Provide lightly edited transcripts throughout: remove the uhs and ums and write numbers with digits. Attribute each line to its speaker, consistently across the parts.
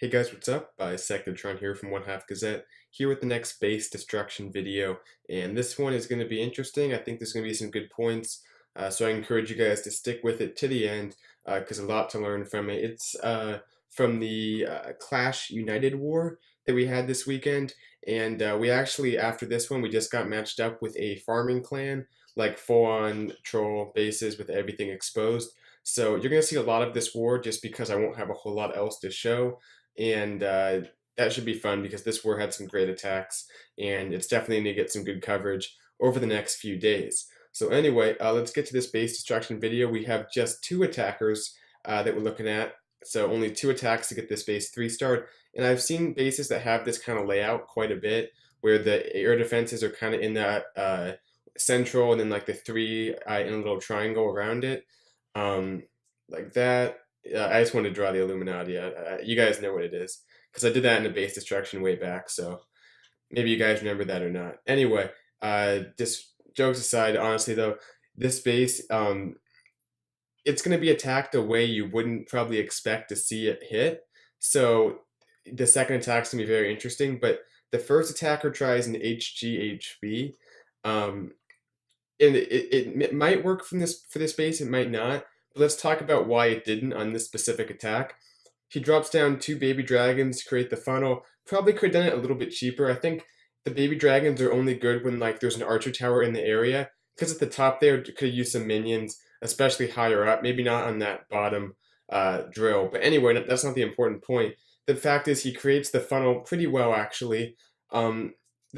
Speaker 1: Hey guys, what's up? Sectortron here from OneHive Gazette, here with the next base destruction video, and this one is going to be interesting. I think there's going to be some good points, so I encourage you guys to stick with it to the end, because a lot to learn from it. It's from the Clash United War that we had this weekend, and we actually, after this one, we just got matched up with a farming clan, like full-on troll bases with everything exposed. So you're going to see a lot of this war just because I won't have a whole lot else to show, and that should be fun because this war had some great attacks, and it's definitely going to get some good coverage over the next few days. So anyway, let's get to this base destruction video. We have just two attackers that we're looking at, so only two attacks to get this base 3-starred, and I've seen bases that have this kind of layout quite a bit, where the air defenses are kind of in that central, and then like the three in a little triangle around it, like that. I just wanted to draw the Illuminati. You guys know what it is, because I did that in a base destruction way back, so maybe you guys remember that or not. Anyway, just jokes aside, honestly though, this base, it's going to be attacked a way you wouldn't probably expect to see it hit, so the second attack's going to be very interesting, but the first attacker tries an HGHB, and it might work from this for this base, it might not. But let's talk about why it didn't on this specific attack. He drops down two baby dragons to create the funnel. Probably could have done it a little bit cheaper. I think the baby dragons are only good when like there's an archer tower in the area, because at the top there could have used some minions, especially higher up. Maybe not on that bottom drill. But anyway, that's not the important point. The fact is he creates the funnel pretty well actually. The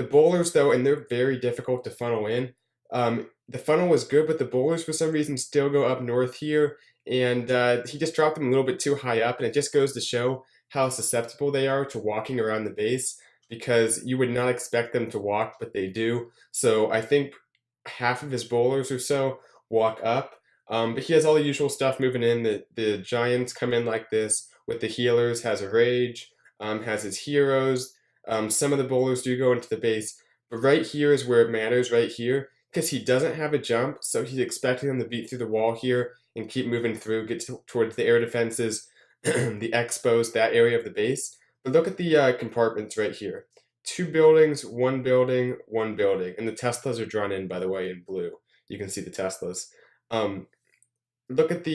Speaker 1: bowlers though, and they're very difficult to funnel in. The funnel was good, but the bowlers for some reason still go up north here, and he just dropped them a little bit too high up, and it just goes to show how susceptible they are to walking around the base, because you would not expect them to walk, but they do. So I think half of his bowlers or so walk up, but he has all the usual stuff moving in. The giants come in like this with the healers, has a rage, has his heroes. Some of the bowlers do go into the base, but right here is where it matters, right here, because he doesn't have a jump, so he's expecting them to beat through the wall here and keep moving through, get towards the air defenses, the expos, that area of the base. But look at the compartments right here. Two buildings, one building, one building. And the Teslas are drawn in, by the way, in blue. You can see the Teslas. Look at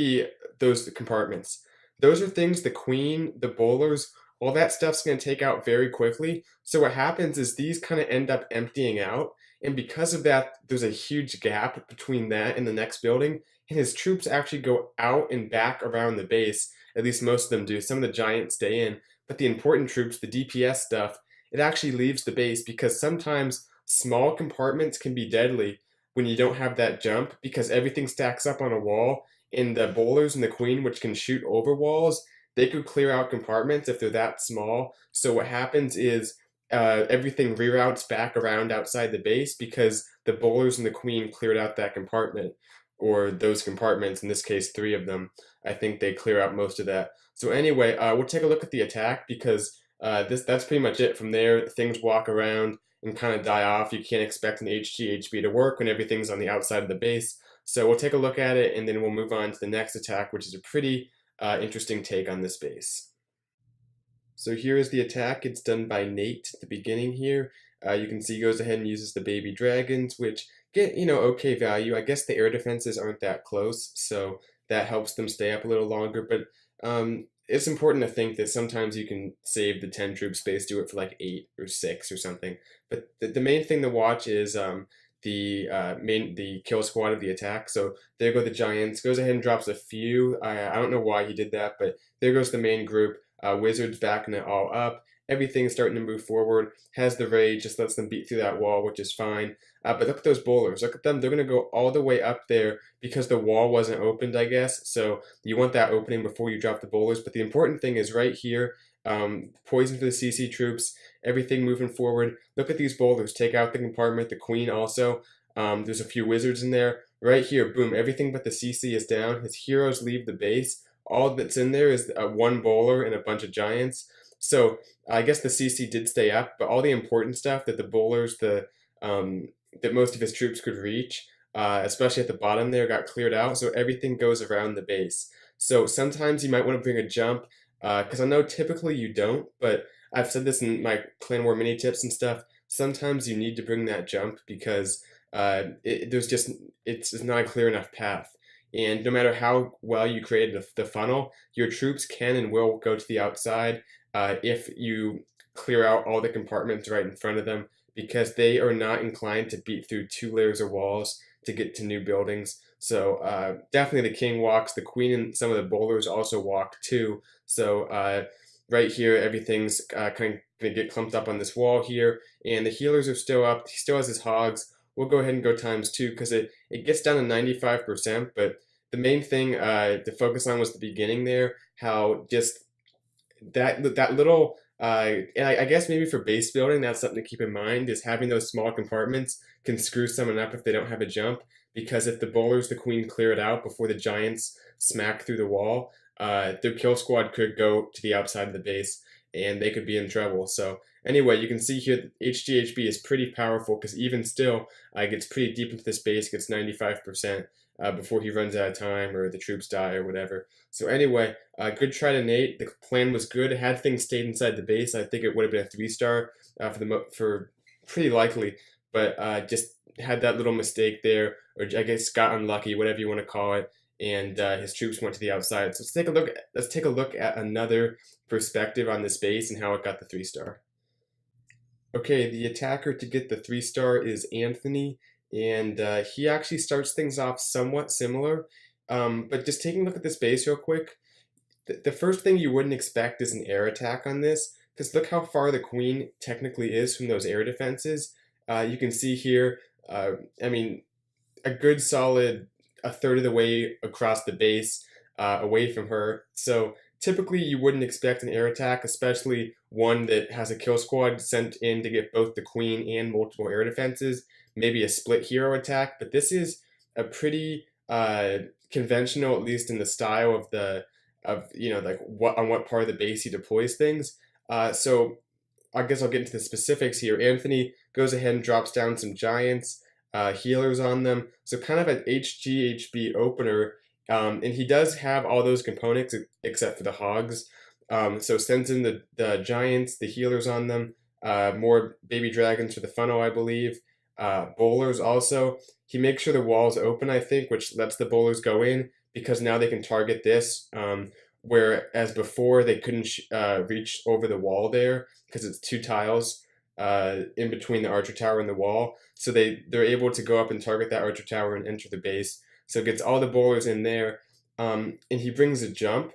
Speaker 1: those compartments. Those are things the queen, the bowlers, all that stuff's going to take out very quickly. So what happens is these kind of end up emptying out, and because of that, there's a huge gap between that and the next building, and his troops actually go out and back around the base. At least most of them do. Some of the giants stay in, but the important troops, the DPS stuff, it actually leaves the base, because sometimes small compartments can be deadly when you don't have that jump, because everything stacks up on a wall, and the bowlers and the queen, which can shoot over walls, they could clear out compartments if they're that small. So what happens is everything reroutes back around outside the base, because the bowlers and the queen cleared out that compartment, or those compartments, in this case 3 of them. I think they clear out most of that. So anyway, we'll take a look at the attack, because that's pretty much it. From there, things walk around and kind of die off. You can't expect an HGHB to work when everything's on the outside of the base. So we'll take a look at it, and then we'll move on to the next attack, which is a pretty interesting take on this base. So here is the attack. It's done by Nate at the beginning here. You can see he goes ahead and uses the baby dragons, which get, okay value. I guess the air defenses aren't that close, so that helps them stay up a little longer. But it's important to think that sometimes you can save the 10 troop space, do it for like 8 or 6 or something. But the main thing to watch is the kill squad of the attack. So there go the giants. Goes ahead and drops a few. I don't know why he did that, but there goes the main group. Wizards backing it all up. Everything's starting to move forward. Has the rage, just lets them beat through that wall, which is fine. But look at those bowlers. Look at them. They're going to go all the way up there because the wall wasn't opened, I guess. So you want that opening before you drop the bowlers. But the important thing is right here, poison for the CC troops, everything moving forward. Look at these bowlers. Take out the compartment, the queen also. There's a few wizards in there. Right here, boom, everything but the CC is down. His heroes leave the base. All that's in there is one bowler and a bunch of giants. So I guess the CC did stay up, but all the important stuff that the bowlers, that most of his troops could reach, especially at the bottom there, got cleared out. So everything goes around the base. So sometimes you might want to bring a jump. because I know typically you don't, but I've said this in my Clan War mini tips and stuff. Sometimes you need to bring that jump because there's just it's not a clear enough path. And no matter how well you created the funnel, your troops can and will go to the outside if you clear out all the compartments right in front of them, because they are not inclined to beat through 2 layers of walls to get to new buildings. So definitely the king walks, the queen and some of the bowlers also walk too. So right here, everything's kind of going to get clumped up on this wall here, and the healers are still up. He still has his hogs. We'll go ahead and go ×2 because it gets down to 95%, but the main thing to focus on was the beginning there, how just that little and I guess maybe for base building, that's something to keep in mind, is having those small compartments can screw someone up if they don't have a jump, because if the bowlers, the queen, clear it out before the giants smack through the wall, their kill squad could go to the outside of the base and they could be in trouble. So anyway, you can see here HGHB is pretty powerful because even still, gets pretty deep into this base, gets 95%. Before he runs out of time or the troops die or whatever. So anyway, good try to Nate. The plan was good. Had things stayed inside the base, I think it would have been a 3-star for pretty likely. But just had that little mistake there, or I guess got unlucky, whatever you want to call it. And his troops went to the outside. So let's take a look at another perspective on this base and how it got the 3-star. Okay, the attacker to get the 3-star is Anthony. And he actually starts things off somewhat similar. But just taking a look at this base real quick, the first thing you wouldn't expect is an air attack on this, because look how far the queen technically is from those air defenses. You can see here, I mean, a good solid a third of the way across the base away from her. So typically you wouldn't expect an air attack, especially one that has a kill squad sent in to get both the queen and multiple air defenses. Maybe a split hero attack, but this is a pretty conventional, at least in the style of like what part of the base he deploys things. So I guess I'll get into the specifics here. Anthony goes ahead and drops down some giants, healers on them, so kind of an HGHB opener, and he does have all those components except for the hogs. So sends in the giants, the healers on them, more baby dragons for the funnel, I believe. Bowlers also. He makes sure the wall's open, I think, which lets the bowlers go in, because now they can target this, whereas before they couldn't reach over the wall there because it's 2 tiles in between the archer tower and the wall. So they're able to go up and target that archer tower and enter the base. So it gets all the bowlers in there, and he brings a jump.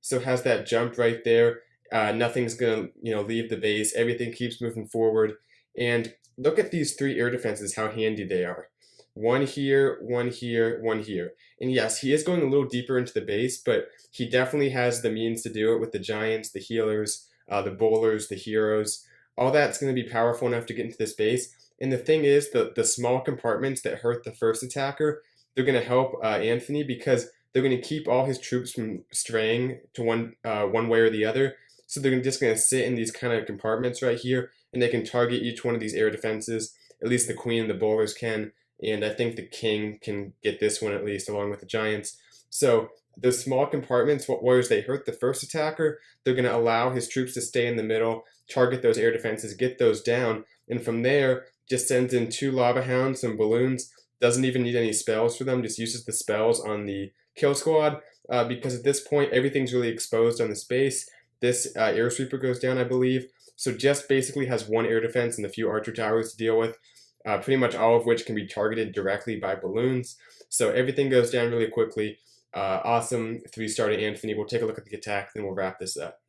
Speaker 1: So it has that jump right there. Nothing's gonna leave the base. Everything keeps moving forward. And look at these 3 air defenses, how handy they are. One here, one here, one here. And yes, he is going a little deeper into the base, but he definitely has the means to do it with the giants, the healers, the bowlers, the heroes. All that's going to be powerful enough to get into this base. And the thing is, the small compartments that hurt the first attacker, they're going to help Anthony, because they're going to keep all his troops from straying to one way or the other. So they're just going to sit in these kind of compartments right here, and they can target each one of these air defenses. At least the queen and the bowlers can, and I think the king can get this one at least, along with the giants. So the small compartments, whereas they hurt the first attacker, they're going to allow his troops to stay in the middle, target those air defenses, get those down, and from there, just sends in 2 lava hounds, some balloons, doesn't even need any spells for them, just uses the spells on the kill squad, because at this point, everything's really exposed on the space. This air sweeper goes down, I believe, so just basically has 1 air defense and a few archer towers to deal with, pretty much all of which can be targeted directly by balloons. So everything goes down really quickly. Awesome 3-star to Anthony. We'll take a look at the attack, then we'll wrap this up.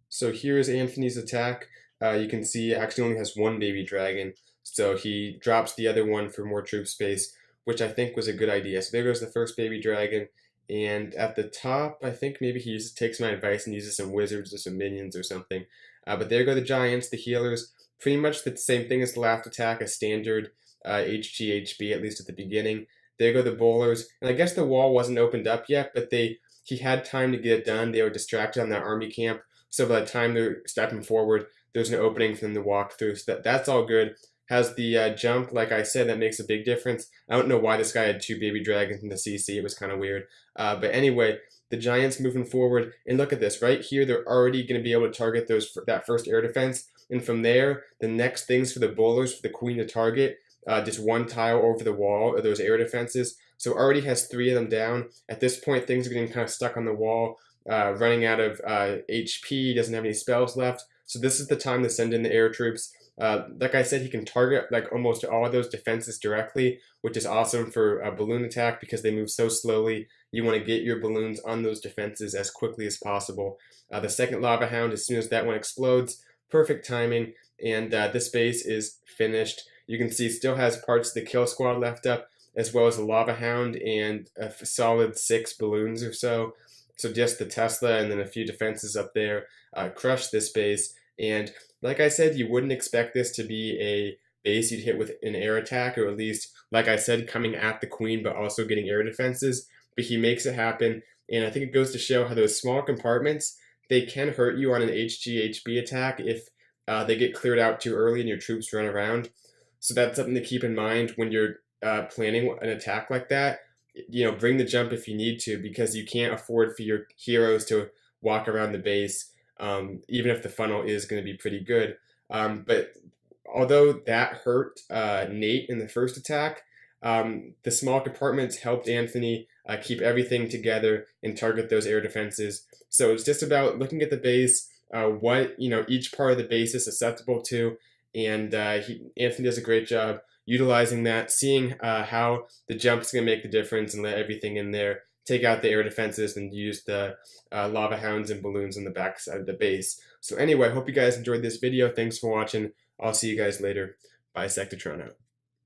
Speaker 1: So here's Anthony's attack. You can see it actually only has 1 baby dragon, so he drops the other one for more troop space, which I think was a good idea. So there goes the first baby dragon, and at the top, I think maybe he takes my advice and uses some wizards or some minions or something. But there go the giants, the healers, pretty much the same thing as the last attack, a standard HGHB, at least at the beginning. There go the bowlers, and I guess the wall wasn't opened up yet, but he had time to get it done. They were distracted on that army camp, so by the time they're stepping forward, there's an opening for them to walk through. So that's all good. Has the jump, like I said, that makes a big difference. I don't know why this guy had 2 baby dragons in the CC. It was kind of weird. But anyway, the Giants moving forward, and look at this, right here, they're already going to be able to target that first air defense, and from there, the next things for the bowlers, for the queen to target, just one tile over the wall of those air defenses. So already has 3 of them down. At this point, things are getting kind of stuck on the wall, running out of HP, doesn't have any spells left. So this is the time to send in the air troops. Like I said, he can target like almost all of those defenses directly, which is awesome for a balloon attack because they move so slowly. You want to get your balloons on those defenses as quickly as possible. The second lava hound, as soon as that one explodes, perfect timing, and this base is finished. You can see still has parts of the kill squad left up, as well as a lava hound and a solid 6 balloons or so. So just the Tesla and then a few defenses up there crushed this base. And like I said, you wouldn't expect this to be a base you'd hit with an air attack, or at least, like I said, coming at the queen, but also getting air defenses. But he makes it happen, and I think it goes to show how those small compartments, they can hurt you on an HGHB attack if they get cleared out too early and your troops run around. So that's something to keep in mind when you're planning an attack like that. Bring the jump if you need to, because you can't afford for your heroes to walk around the base, even if the funnel is going to be pretty good. But although that hurt Nate in the first attack, the small compartments helped Anthony keep everything together and target those air defenses. So it's just about looking at the base, what each part of the base is susceptible to, and Anthony does a great job utilizing that, seeing how the jump is going to make the difference, and let everything in there, take out the air defenses, and use the lava hounds and balloons on the back side of the base. So anyway, I hope you guys enjoyed this video. Thanks for watching. I'll see you guys later. Bye, Sectatron out.